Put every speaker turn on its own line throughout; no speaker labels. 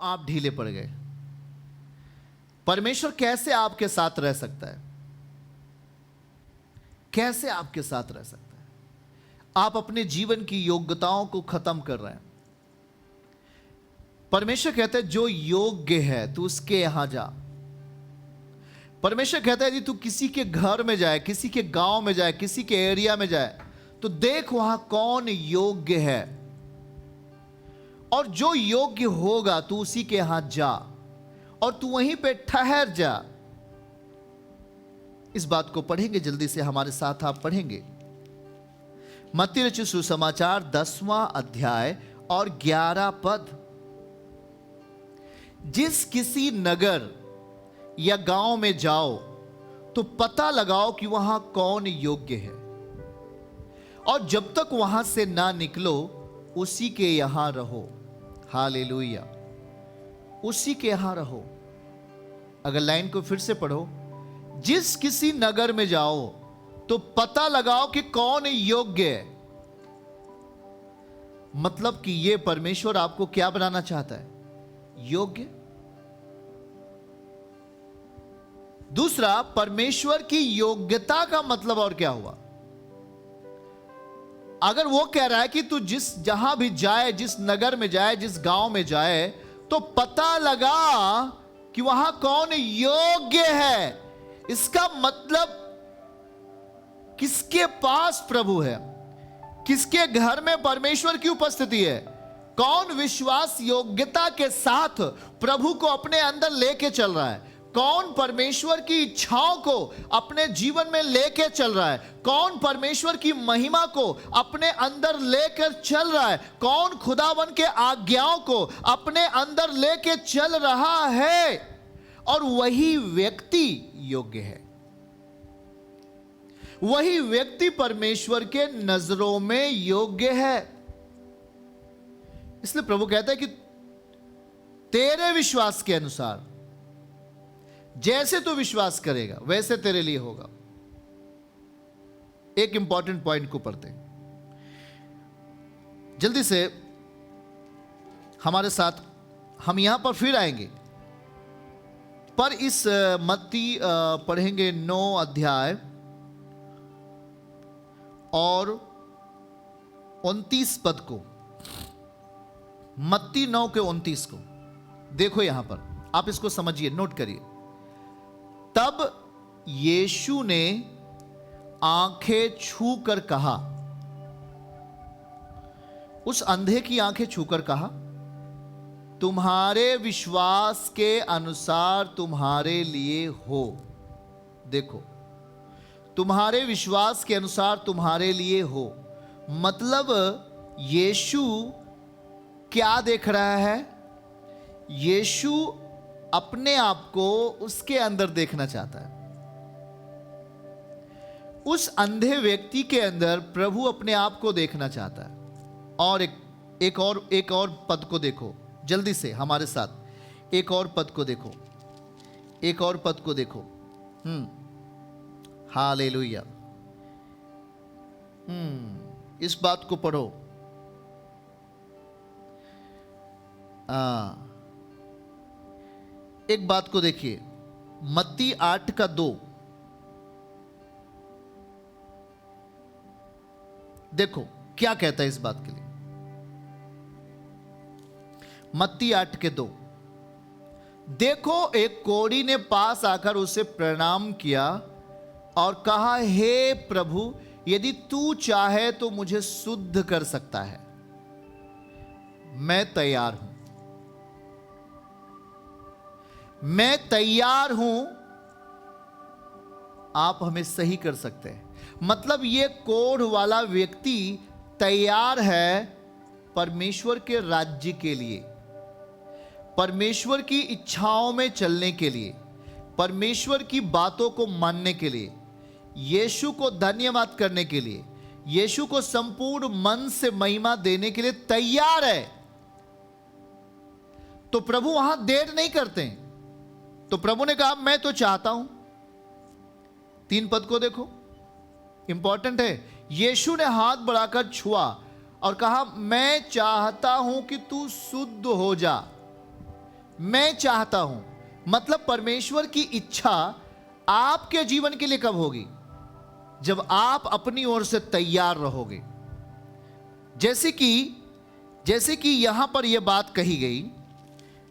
आप ढीले पड़ गए। परमेश्वर कैसे आपके साथ रह सकता है? कैसे आपके साथ रह सकता है? आप अपने जीवन की योग्यताओं को खत्म कर रहे हैं। परमेश्वर कहता है जो योग्य है तू उसके यहां जा। परमेश्वर कहता है यदि तू किसी के घर में जाए, किसी के गांव में जाए, किसी के एरिया में जाए, तो देख वहां कौन योग्य है, और जो योग्य होगा तू उसी के यहां जा और तू वहीं पे ठहर जा। इस बात को पढ़ेंगे जल्दी से, हमारे साथ आप पढ़ेंगे मत्ती रचित सुसमाचार 10वां अध्याय और 11 पद। जिस किसी नगर या गांव में जाओ तो पता लगाओ कि वहां कौन योग्य है, और जब तक वहां से ना निकलो उसी के यहां रहो। हालेलुया, उसी के यहां रहो। अगर लाइन को फिर से पढ़ो, जिस किसी नगर में जाओ तो पता लगाओ कि कौन योग्य है। मतलब कि यह परमेश्वर आपको क्या बनाना चाहता है? योग्य। दूसरा, परमेश्वर की योग्यता का मतलब और क्या हुआ? अगर वो कह रहा है कि तू जहां भी जाए, जिस नगर में जाए, जिस गांव में जाए, तो पता लगा कि वहां कौन योग्य है, इसका मतलब किसके पास प्रभु है, किसके घर में परमेश्वर की उपस्थिति है, कौन विश्वास योग्यता के साथ प्रभु को अपने अंदर लेके चल रहा है, कौन परमेश्वर की इच्छाओं को अपने जीवन में लेके चल रहा है, कौन परमेश्वर की महिमा को अपने अंदर लेकर चल रहा है, कौन खुदावन के आज्ञाओं को अपने अंदर लेके चल रहा है, और वही व्यक्ति योग्य है। वही व्यक्ति परमेश्वर के नजरों में योग्य है। इसलिए प्रभु कहता है कि तेरे विश्वास के अनुसार, जैसे तू विश्वास करेगा वैसे तेरे लिए होगा। एक इंपॉर्टेंट पॉइंट को पढ़ते हैं जल्दी से, हमारे साथ हम यहां पर फिर आएंगे, पर इस मत्ती पढ़ेंगे 9 अध्याय और 29 पद को। मत्ती 9 के 29 को देखो, यहां पर आप इसको समझिए, नोट करिए। तब यीशु ने आंखें छूकर कहा, उस अंधे की आंखें छूकर कहा, तुम्हारे विश्वास के अनुसार तुम्हारे लिए हो। देखो, तुम्हारे विश्वास के अनुसार तुम्हारे लिए हो, मतलब यीशु क्या देख रहा है? यीशु अपने आप को उसके अंदर देखना चाहता है। उस अंधे व्यक्ति के अंदर प्रभु अपने आप को देखना चाहता है। और एक और पद को देखो जल्दी से हमारे साथ, एक और पद को देखो, एक और पद को देखो। हालेलुया। इस बात को पढ़ो। एक बात को देखिए, मत्ती 8 का 2। देखो क्या कहता है इस बात के लिए। मत्ती 8 के 2। देखो, एक कोढ़ी ने पास आकर उसे प्रणाम किया और कहा, हे प्रभु, यदि तू चाहे तो मुझे शुद्ध कर सकता है, मैं तैयार हूं, मैं तैयार हूं, आप हमें सही कर सकते हैं। मतलब ये कोढ़ वाला व्यक्ति तैयार है परमेश्वर के राज्य के लिए, परमेश्वर की इच्छाओं में चलने के लिए, परमेश्वर की बातों को मानने के लिए, यीशु को धन्यवाद करने के लिए, यीशु को संपूर्ण मन से महिमा देने के लिए तैयार है। तो प्रभु वहां देर नहीं करते हैं। तो प्रभु ने कहा, मैं तो चाहता हूं। 3 पद को देखो, इंपॉर्टेंट है। यीशु ने हाथ बढ़ाकर छुआ और कहा, मैं चाहता हूं कि तू शुद्ध हो जा। मैं चाहता हूं, मतलब परमेश्वर की इच्छा आपके जीवन के लिए कब होगी? जब आप अपनी ओर से तैयार रहोगे। जैसे कि यहां पर यह बात कही गई,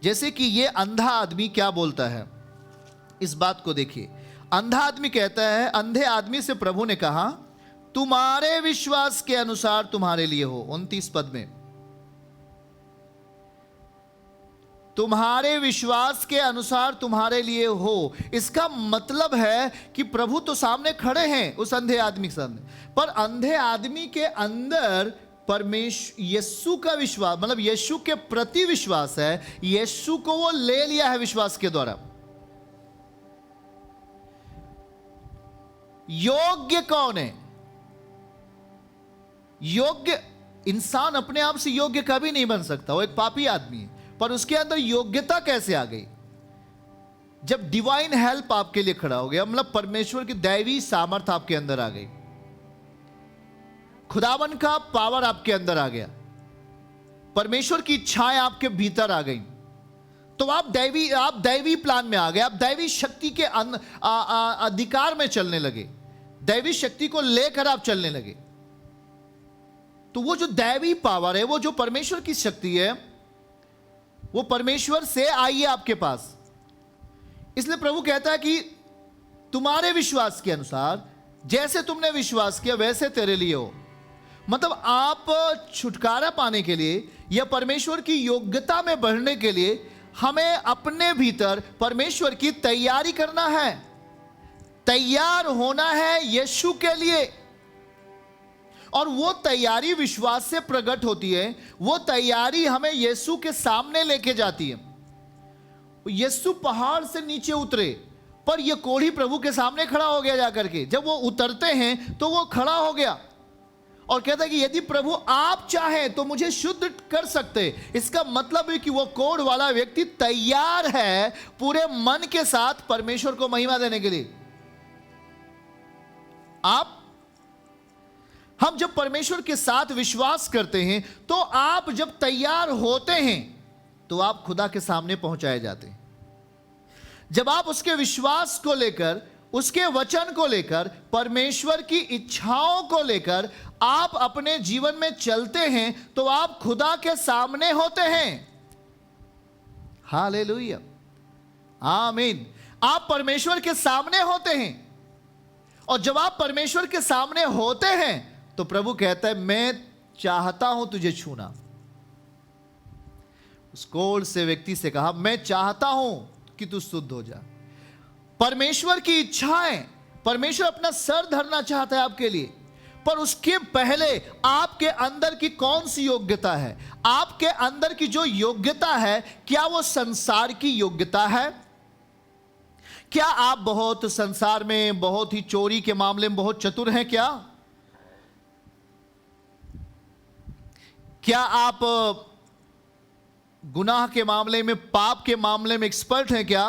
जैसे कि यह अंधा आदमी क्या बोलता है, इस बात को देखिए। अंधा आदमी कहता है, अंधे आदमी से प्रभु ने कहा, तुम्हारे विश्वास के अनुसार तुम्हारे लिए हो। 29 पद में, तुम्हारे विश्वास के अनुसार तुम्हारे लिए हो। इसका मतलब है कि प्रभु तो सामने खड़े हैं उस अंधे आदमी के सामने, पर अंधे आदमी के अंदर परमेश्वर यीशु का विश्वास, मतलब यीशु के प्रति विश्वास है। यीशु को वो ले लिया है विश्वास के द्वारा। योग्य कौन है? योग्य इंसान अपने आप से योग्य कभी नहीं बन सकता, वो एक पापी आदमी है। पर उसके अंदर योग्यता कैसे आ गई? जब डिवाइन हेल्प आपके लिए खड़ा हो गया, मतलब परमेश्वर की दैवी सामर्थ्य आपके अंदर आ गई, खुदावन का पावर आपके अंदर आ गया, परमेश्वर की इच्छाएं आपके भीतर आ गई, तो आप दैवी प्लान में आ गए, आप दैवी शक्ति के अधिकार में चलने लगे, दैवी शक्ति को लेकर आप चलने लगे। तो वो जो दैवी पावर है, वो जो परमेश्वर की शक्ति है, वो परमेश्वर से आई है आपके पास। इसलिए प्रभु कहता है कि तुम्हारे विश्वास के अनुसार, जैसे तुमने विश्वास किया वैसे तेरे लिए हो। मतलब आप छुटकारा पाने के लिए या परमेश्वर की योग्यता में बढ़ने के लिए हमें अपने भीतर परमेश्वर की तैयारी करना है, तैयार होना है यीशु के लिए। और वो तैयारी विश्वास से प्रकट होती है। वो तैयारी हमें यीशु के सामने लेके जाती है। यीशु पहाड़ से नीचे उतरे, पर यह कोढ़ी प्रभु के सामने खड़ा हो गया जाकर के। जब वो उतरते हैं तो वो खड़ा हो गया और कहता है कि यदि प्रभु आप चाहें तो मुझे शुद्ध कर सकते। इसका मतलब है कि वो कोढ़ वाला व्यक्ति तैयार है पूरे मन के साथ परमेश्वर को महिमा देने के लिए। हम जब परमेश्वर के साथ विश्वास करते हैं, तो आप जब तैयार होते हैं तो आप खुदा के सामने पहुंचाए जाते हैं। जब आप उसके विश्वास को लेकर, उसके वचन को लेकर, परमेश्वर की इच्छाओं को लेकर आप अपने जीवन में चलते हैं, तो आप खुदा के सामने होते हैं। हालेलुया, आमीन। आप परमेश्वर के सामने होते हैं, और जब आप परमेश्वर के सामने होते हैं तो प्रभु कहता है, मैं चाहता हूं तुझे छूना। उस कोढ़ से व्यक्ति से कहा, मैं चाहता हूं कि तू शुद्ध हो जा। परमेश्वर की इच्छाएं, परमेश्वर अपना सर धरना चाहता है आपके लिए, पर उसके पहले आपके अंदर की कौन सी योग्यता है? आपके अंदर की जो योग्यता है, क्या वो संसार की योग्यता है? क्या आप बहुत संसार में, बहुत ही चोरी के मामले में बहुत चतुर हैं? क्या आप गुनाह के मामले में, पाप के मामले में एक्सपर्ट हैं? क्या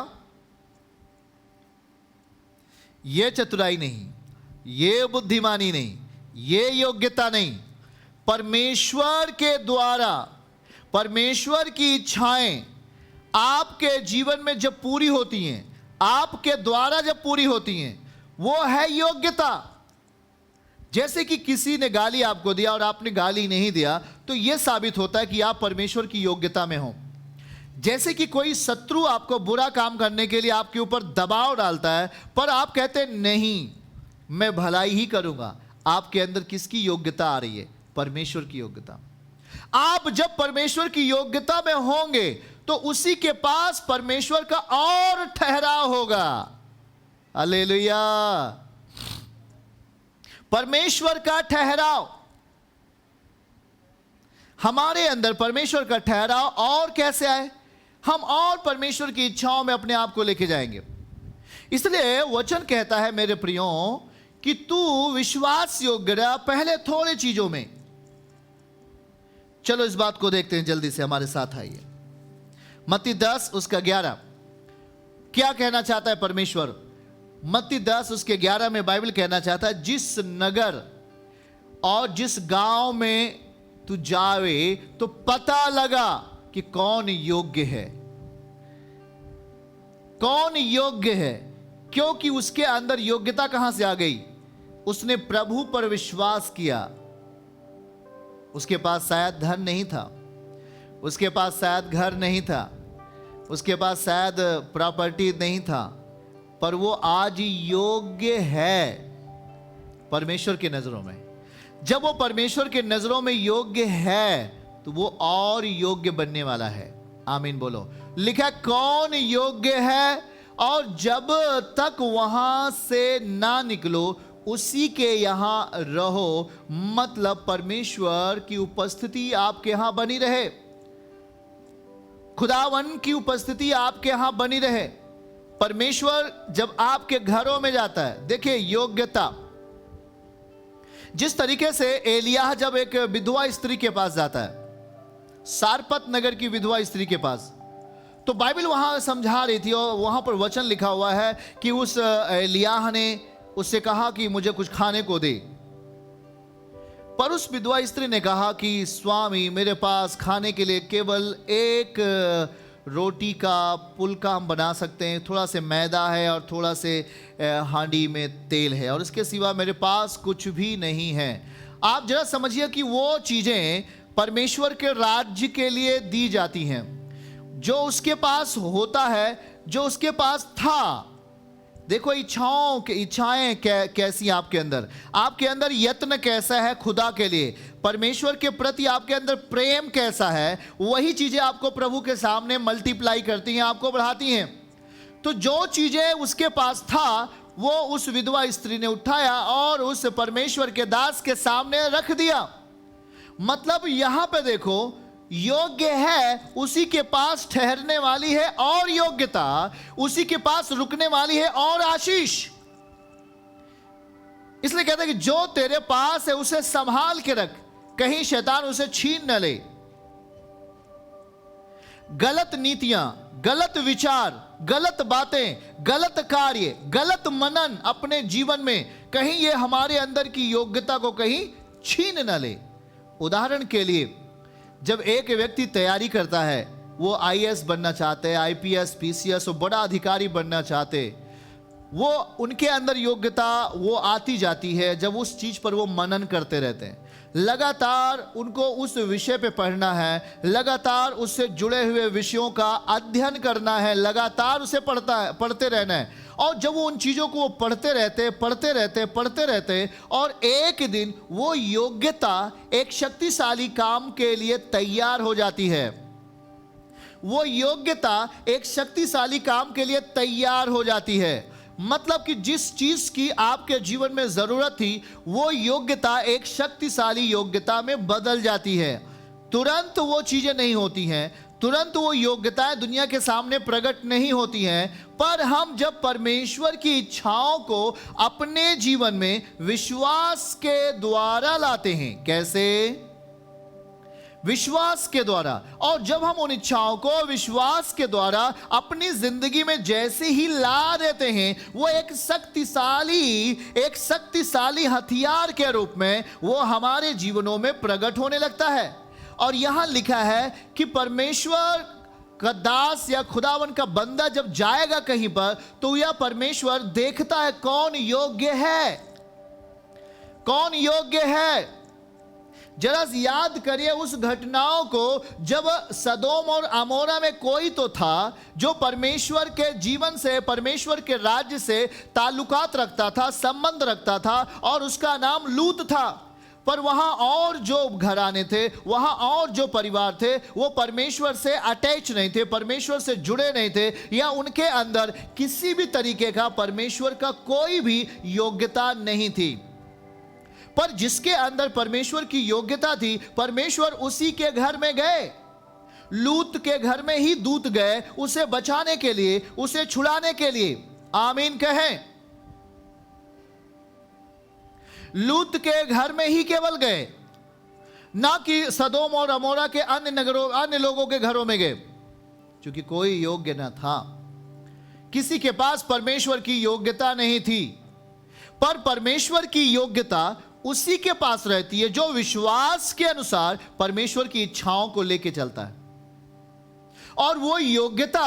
यह चतुराई नहीं, यह बुद्धिमानी नहीं, यह योग्यता नहीं। परमेश्वर के द्वारा, परमेश्वर की इच्छाएं आपके जीवन में जब पूरी होती हैं, आपके द्वारा जब पूरी होती हैं, वो है योग्यता। जैसे कि किसी ने गाली आपको दिया और आपने गाली नहीं दिया, तो यह साबित होता है कि आप परमेश्वर की योग्यता में हो। जैसे कि कोई शत्रु आपको बुरा काम करने के लिए आपके ऊपर दबाव डालता है, पर आप कहते हैं नहीं, मैं भलाई ही करूंगा। आपके अंदर किसकी योग्यता आ रही है? परमेश्वर की योग्यता। आप जब परमेश्वर की योग्यता में होंगे तो उसी के पास परमेश्वर का और ठहराव होगा। हालेलुया, परमेश्वर का ठहराव। हमारे अंदर परमेश्वर का ठहराव और कैसे आए? हम और परमेश्वर की इच्छाओं में अपने आप को लेके जाएंगे। इसलिए वचन कहता है, मेरे प्रियो, कि तू विश्वास योग्य रह पहले थोड़े चीजों में। चलो इस बात को देखते हैं, जल्दी से हमारे साथ आइए। मत्ती 10 उसका 11 क्या कहना चाहता है परमेश्वर? मत्ती 10 उसके 11 में बाइबल कहना चाहता है, जिस नगर और जिस गांव में तू जावे तो पता लगा कि कौन योग्य है। कौन योग्य है, क्योंकि उसके अंदर योग्यता कहां से आ गई? उसने प्रभु पर विश्वास किया। उसके पास शायद धन नहीं था, उसके पास शायद घर नहीं था, उसके पास शायद प्रॉपर्टी नहीं था, पर वो आज योग्य है परमेश्वर की नजरों में। जब वो परमेश्वर के नजरों में योग्य है तो वो और योग्य बनने वाला है। आमीन बोलो। लिखा कौन योग्य है, और जब तक वहां से ना निकलो उसी के यहां रहो। मतलब परमेश्वर की उपस्थिति आपके यहां बनी रहे, खुदावन की उपस्थिति आपके यहां बनी रहे। परमेश्वर जब आपके घरों में जाता है, देखिए योग्यता, जिस तरीके से एलिय्याह जब एक विधवा स्त्री के पास जाता है, सारपत नगर की विधवा स्त्री के पास, तो बाइबल वहां समझा रही थी और वहां पर वचन लिखा हुआ है कि उस एलिय्याह ने उससे कहा कि मुझे कुछ खाने को दे, पर उस विधवा स्त्री ने कहा कि स्वामी मेरे पास खाने के लिए केवल एक रोटी का पुलका हम बना सकते हैं, थोड़ा से मैदा है और थोड़ा से हांडी में तेल है, और इसके सिवा मेरे पास कुछ भी नहीं है। आप जरा समझिए कि वो चीजें परमेश्वर के राज्य के लिए दी जाती हैं। जो उसके पास होता है, जो उसके पास था, देखो इच्छाएं कैसी आपके अंदर यत्न कैसा है खुदा के लिए, परमेश्वर के प्रति आपके अंदर प्रेम कैसा है, वही चीजें आपको प्रभु के सामने मल्टीप्लाई करती हैं, आपको बढ़ाती हैं। तो जो चीजें उसके पास था वो उस विधवा स्त्री ने उठाया और उस परमेश्वर के दास के सामने रख दिया। मतलब यहां पे देखो, योग्य है उसी के पास ठहरने वाली है और योग्यता, उसी के पास रुकने वाली है और आशीष। इसलिए कहते हैं कि जो तेरे पास है उसे संभाल के रख, कहीं शैतान उसे छीन न ले। गलत नीतियां, गलत विचार, गलत बातें, गलत कार्य, गलत मनन अपने जीवन में कहीं ये हमारे अंदर की योग्यता को कहीं छीन न ले। उदाहरण के लिए, जब एक व्यक्ति तैयारी करता है, वो आईएएस बनना चाहते हैं, आईपीएस, पीसीएस, वो बड़ा अधिकारी बनना चाहते, वो उनके अंदर योग्यता वो आती जाती है जब उस चीज पर वो मनन करते रहते हैं। लगातार उनको उस विषय पे पढ़ना है, लगातार उससे जुड़े हुए विषयों का अध्ययन करना है, लगातार उसे पढ़ते रहना है। और जब वो उन चीजों को पढ़ते रहते और एक दिन वो योग्यता एक शक्तिशाली काम के लिए तैयार हो जाती है। वो योग्यता एक शक्तिशाली काम के लिए तैयार हो जाती है। मतलब कि जिस चीज की आपके जीवन में जरूरत थी, वो योग्यता एक शक्तिशाली योग्यता में बदल जाती है। तुरंत वो चीजें नहीं होती हैं, तुरंत वो योग्यताएं दुनिया के सामने प्रकट नहीं होती हैं, पर हम जब परमेश्वर की इच्छाओं को अपने जीवन में विश्वास के द्वारा लाते हैं। कैसे? विश्वास के द्वारा। और जब हम उन इच्छाओं को विश्वास के द्वारा अपनी जिंदगी में जैसे ही ला देते हैं, वो एक शक्तिशाली हथियार के रूप में वो हमारे जीवनों में प्रकट होने लगता है। और यहां लिखा है कि परमेश्वर का दास या खुदावन का बंदा जब जाएगा कहीं पर, तो यह परमेश्वर देखता है कौन योग्य है, कौन योग्य है। जरा याद करिए उस घटनाओं को, जब सदोम और अमोरा में कोई तो था जो परमेश्वर के जीवन से, परमेश्वर के राज्य से ताल्लुकात रखता था, संबंध रखता था, और उसका नाम लूत था। पर वहां और जो घराने थे, वहां और जो परिवार थे, वो परमेश्वर से अटैच नहीं थे, परमेश्वर से जुड़े नहीं थे, या उनके अंदर किसी भी तरीके का परमेश्वर का कोई भी योग्यता नहीं थी। पर जिसके अंदर परमेश्वर की योग्यता थी, परमेश्वर उसी के घर में गए। लूत के घर में ही दूत गए उसे बचाने के लिए, उसे छुड़ाने के लिए। आमीन कहें। लूत के घर में ही केवल गए, ना कि सदोम और अमोरा के अन्य लोगों के घरों में गए, क्योंकि कोई योग्य न था। किसी के पास परमेश्वर की योग्यता नहीं थी। पर परमेश्वर की योग्यता उसी के पास रहती है जो विश्वास के अनुसार परमेश्वर की इच्छाओं को लेकर चलता है। और वो योग्यता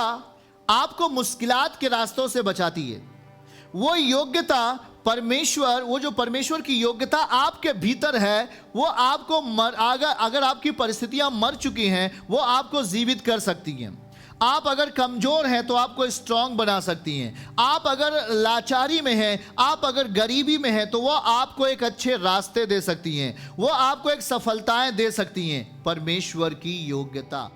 आपको मुश्किलात के रास्तों से बचाती है। वो योग्यता परमेश्वर, वो जो परमेश्वर की योग्यता आपके भीतर है, वो आपको अगर आपकी परिस्थितियां मर चुकी हैं, वो आपको जीवित कर सकती हैं। आप अगर कमजोर हैं तो आपको स्ट्रांग बना सकती हैं। आप अगर लाचारी में हैं, आप अगर गरीबी में हैं, तो वो आपको एक अच्छे रास्ते दे सकती हैं, वो आपको एक सफलताएं दे सकती हैं। परमेश्वर की योग्यता।